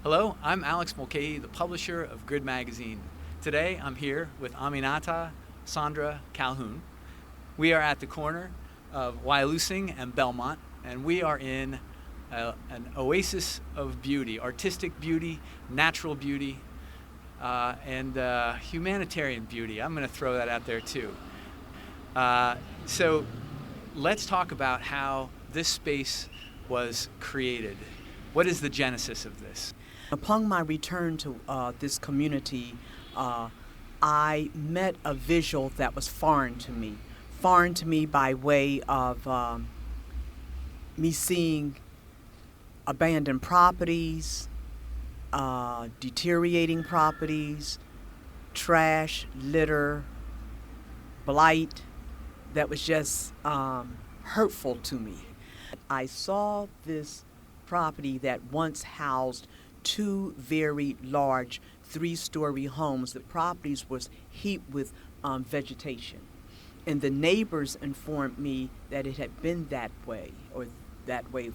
Hello, I'm Alex Mulcahy, the publisher of Grid Magazine. Today I'm here with Aminata Sandra Calhoun. We are at the corner of Wyalusing and Belmont, and we are in an oasis of beauty, artistic beauty, natural beauty, and humanitarian beauty. I'm going to throw that out there too. So let's talk about how this space was created. What is the genesis of this? Upon my return to this community, I met a visual that was foreign to me by way of me seeing abandoned properties, deteriorating properties, trash, litter, blight that was just hurtful to me. I saw this property that once housed two very large three-story homes. The properties was heaped with vegetation. And the neighbors informed me that it had been that way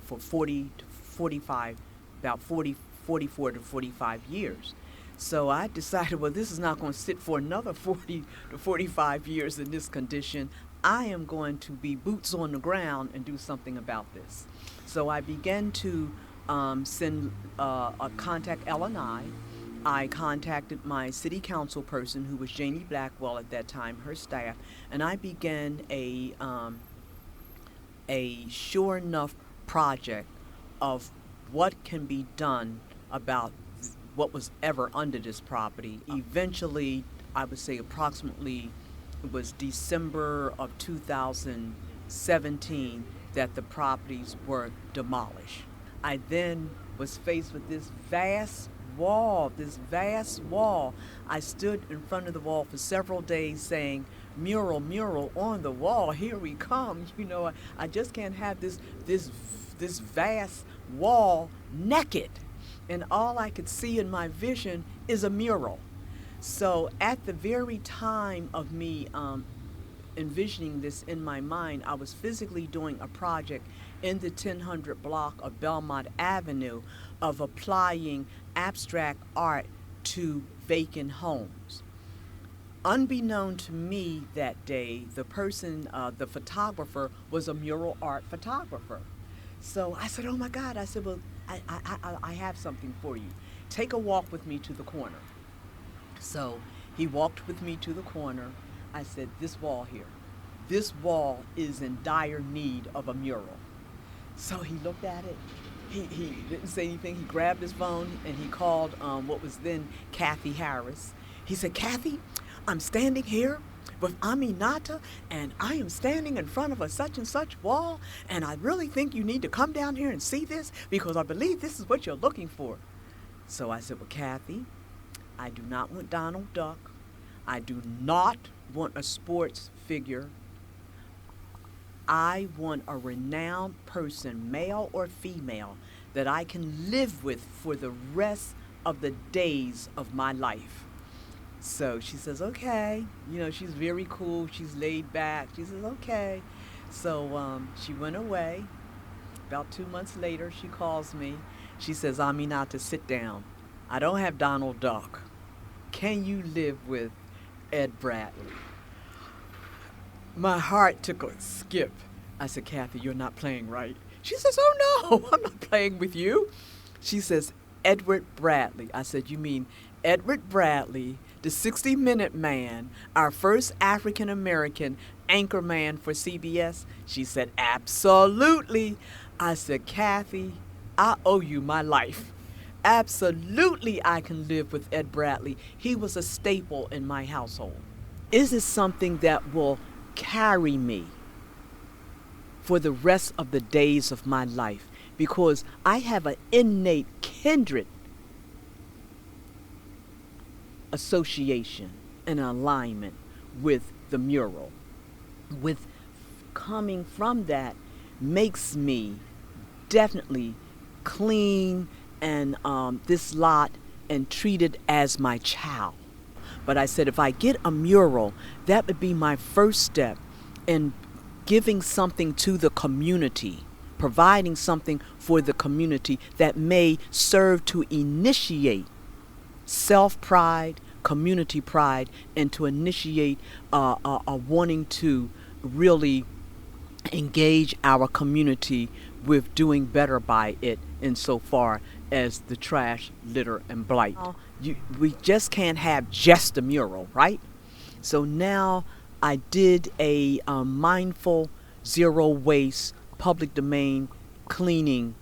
for 44 to 45 years. So I decided, well, this is not going to sit for another 40 to 45 years in this condition. I am going to be boots on the ground and do something about this. So I began to contact L&I. I contacted my city council person, who was Janie Blackwell at that time, her staff, and I began a sure enough project of what can be done about what was ever under this property. Eventually, I would say approximately, it was December of 2017 that the properties were demolished. I then was faced with this vast wall. I stood in front of the wall for several days saying, mural, mural on the wall, here we come. You know, I just can't have this vast wall naked. And all I could see in my vision is a mural. So at the very time of me envisioning this in my mind, I was physically doing a project in the 1000 block of Belmont Avenue of applying abstract art to vacant homes. Unbeknown to me that day, the photographer was a mural art photographer. So I said, oh my God, I said, well, I have something for you. Take a walk with me to the corner. So he walked with me to the corner. I said, this wall this wall is in dire need of a mural. So he looked at it. He didn't say anything. He grabbed his phone and he called what was then Kathy Harris. He said, Kathy, I'm standing here with Aminata, and I am standing in front of a such and such wall, and I really think you need to come down here and see this, because I believe this is what you're looking for. So I said, well, Kathy, I do not want Donald Duck. I do not want a sports figure. I want a renowned person, male or female, that I can live with for the rest of the days of my life. So she says, okay. You know, she's very cool. She's laid back. She says, okay. So she went away. About 2 months later, she calls me. She says, Aminata, sit down. I don't have Donald Duck. Can you live with Ed Bradley? My heart took a skip. I said, Kathy, you're not playing right. She says, oh no, I'm not playing with you. She says, Edward Bradley. I said, you mean Edward Bradley, the 60-Minute Man, our first African-American anchor man for CBS? She said, absolutely. I said, Kathy, I owe you my life. Absolutely, I can live with Ed Bradley. He was a staple in my household. Is it something that will carry me for the rest of the days of my life? Because I have an innate kindred association and alignment with the mural. With coming from that makes me definitely clean and this lot and treat it as my child. But I said, if I get a mural, that would be my first step in giving something to the community providing something for the community that may serve to initiate self-pride, community pride, and to initiate a wanting to really engage our community with doing better by it insofar as the trash, litter, and blight. We just can't have just a mural, right? So now I did a mindful zero waste public domain cleaning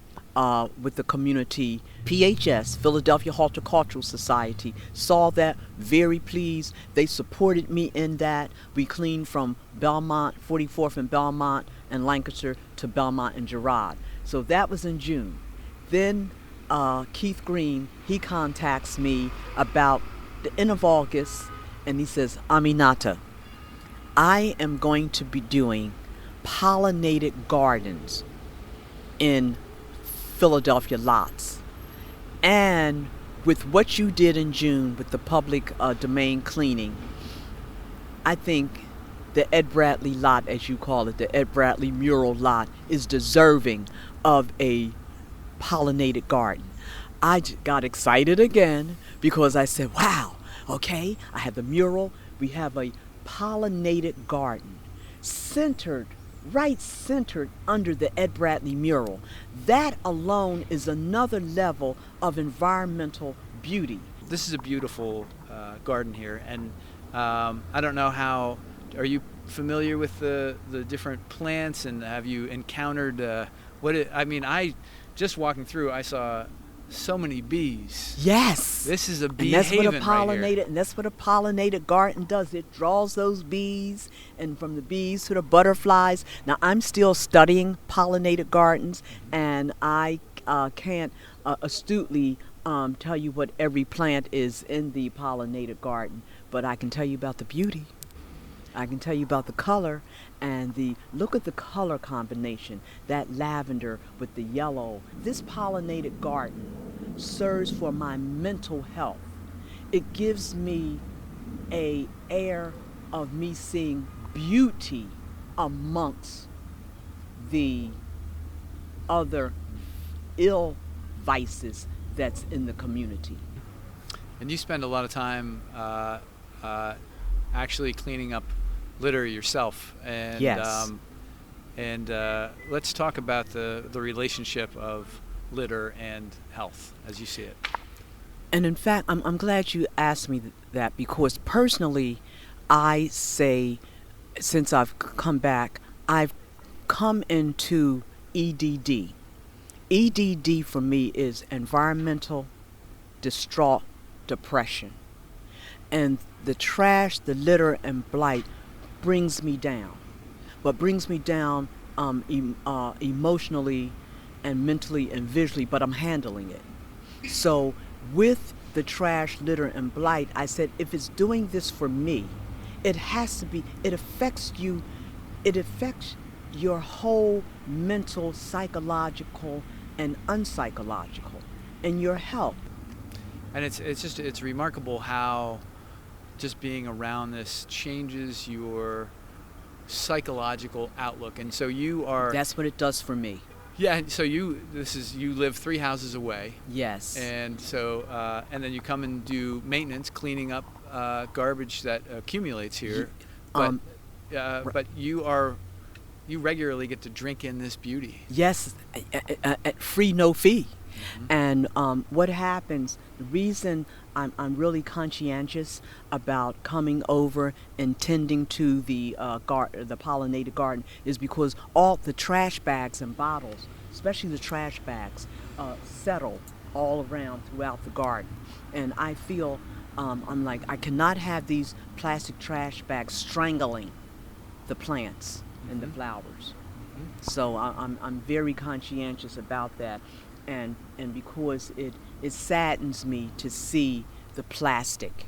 with the community. PHS, Philadelphia Horticultural Society, saw that, very pleased. They supported me in that. We cleaned from Belmont, 44th and Belmont and Lancaster to Belmont and Girard. So that was in June. Then Keith Green, he contacts me about the end of August, and he says, Aminata, I am going to be doing pollinated gardens in Philadelphia lots. And with what you did in June with the public domain cleaning, I think the Ed Bradley lot, as you call it, the Ed Bradley mural lot, is deserving of a pollinated garden. I got excited again because I said, wow, okay, I have the mural, we have a pollinated garden centered under the Ed Bradley mural. That alone is another level of environmental beauty. This is a beautiful garden here, and I don't know how. Are you familiar with the different plants, and have you encountered I just walking through, I saw so many bees. Yes. This is a bee and that's haven what a pollinated, right here. And that's what a pollinated garden does. It draws those bees, and from the bees to the butterflies. Now, I'm still studying pollinated gardens, and I can't astutely tell you what every plant is in the pollinated garden, but I can tell you about the beauty. I can tell you about the color, and look at the color combination, that lavender with the yellow. This pollinated garden serves for my mental health. It gives me an air of me seeing beauty amongst the other ill vices that's in the community. And you spend a lot of time actually cleaning up litter yourself, and Yes. Let's talk about the relationship of litter and health as you see it. And in fact, I'm glad you asked me that, because personally, I say, since I've come back, I've come into EDD. EDD for me is environmental distraught depression. And the trash, the litter, and blight brings me down. But brings me down emotionally and mentally and visually, but I'm handling it. So with the trash, litter, and blight, I said, if it's doing this for me, it has to be, it affects you, it affects your whole mental, psychological, and unpsychological, and your health. And it's remarkable how just being around this changes your psychological outlook. And so you are, That's what it does for me. yeah, so you live 3 houses away. Yes. And so and then you come and do maintenance, cleaning up garbage that accumulates here. But you regularly get to drink in this beauty. Yes, at free, no fee. Mm-hmm. And what happens, the reason I'm really conscientious about coming over and tending to the pollinated garden is because all the trash bags and bottles, especially the trash bags, settle all around throughout the garden. And I feel, I'm like, I cannot have these plastic trash bags strangling the plants and the flowers. So I'm very conscientious about that, and because it saddens me to see the plastic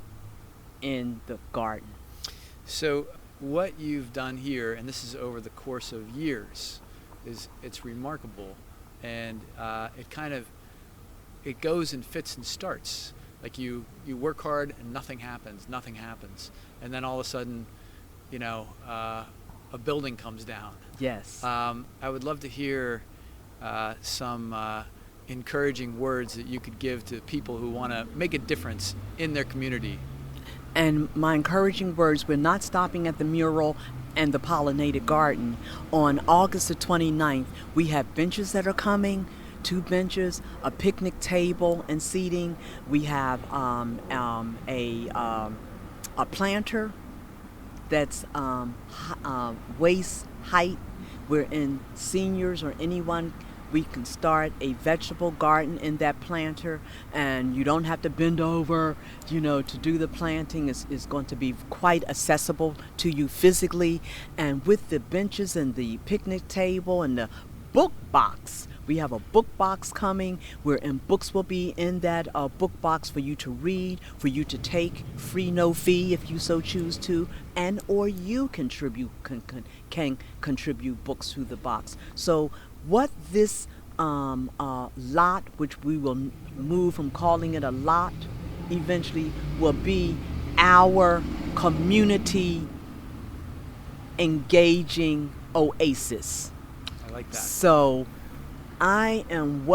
in the garden. So what you've done here, and this is over the course of years, it's remarkable, and it goes in fits and starts. Like you work hard and nothing happens, and then all of a sudden, a building comes down. Yes. I would love to hear some encouraging words that you could give to people who want to make a difference in their community. And my encouraging words, we're not stopping at the mural and the pollinated garden. On August the 29th, we have benches that are coming, 2 benches, a picnic table and seating. We have a planter that's waist height. We're in seniors or anyone. We can start a vegetable garden in that planter, and you don't have to bend over, to do the planting. It's going to be quite accessible to you physically. And with the benches and the picnic table and the book box, we have a book box coming wherein books will be in that book box for you to read, for you to take, free, no fee if you so choose to, and or you can contribute books to the box. So what this lot, which we will move from calling it a lot eventually, will be our community engaging oasis. I like that. So I am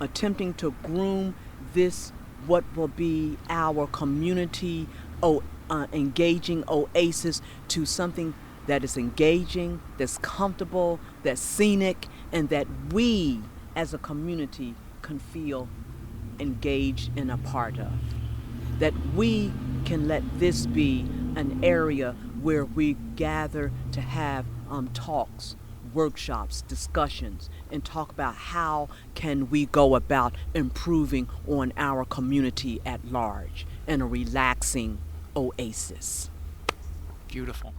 attempting to groom this, what will be our community engaging oasis, to something that is engaging, that's comfortable, that's scenic, and that we as a community can feel engaged and a part of. That we can let this be an area where we gather to have talks, workshops, discussions, and talk about how can we go about improving on our community at large in a relaxing oasis. Beautiful.